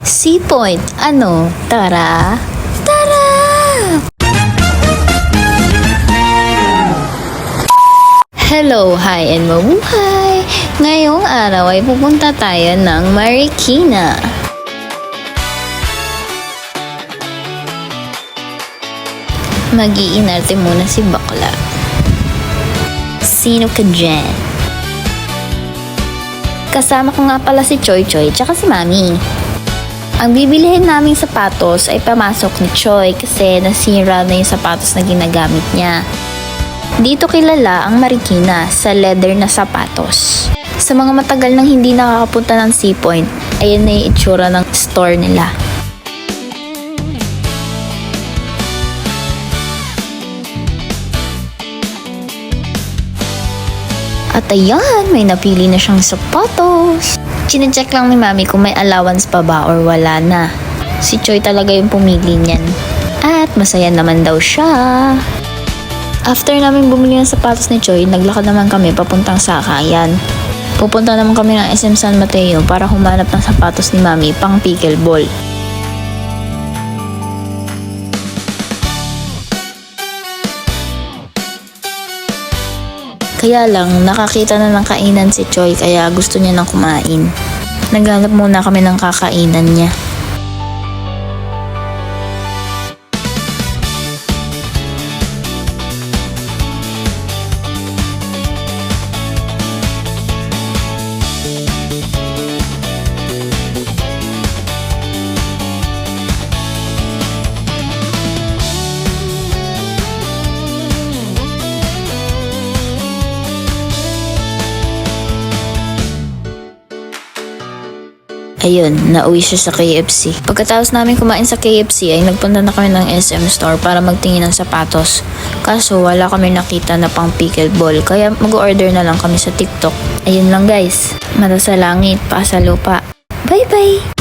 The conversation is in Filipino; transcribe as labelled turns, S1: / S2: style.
S1: C-Point, ano? Tara! Tara! Hello, hi and mabuhay! Ngayong araw ay pupunta tayo ng Marikina. Mag-iinarte muna si Bakla. Sino ka dyan? Kasama ko nga pala si Choy Choy tsaka si Mami. Ang bibilihin naming sapatos ay pamasok ni Choy kasi nasira na yung sapatos na ginagamit niya. Dito kilala ang Marikina sa leather na sapatos. Sa mga matagal nang hindi nakakapunta ng C-Point, ayan na yung itsura ng store nila. At ayan, may napili na siyang sapatos. Chinecheck lang ni Mami kung may allowance pa ba or wala na. Si Choy talaga yung pumili niyan. At masaya naman daw siya. After namin bumili ng sapatos ni Choy, naglakad naman kami papuntang Sakayan. Pupunta naman kami ng SM San Mateo para humanap ng sapatos ni Mami pang pickleball. Kaya lang, nakakita na ng kainan si Choy kaya gusto niya nang kumain. Naghanap muna kami ng kakainan niya. Ayun, nauwi siya sa KFC. Pagkatapos namin kumain sa KFC ay nagpunta na kami ng SM store para magtingin ng sapatos. Kaso wala kami nakita na pang pickleball kaya mag-order na lang kami sa TikTok. Ayun lang guys, mata sa langit, paa sa lupa. Bye bye!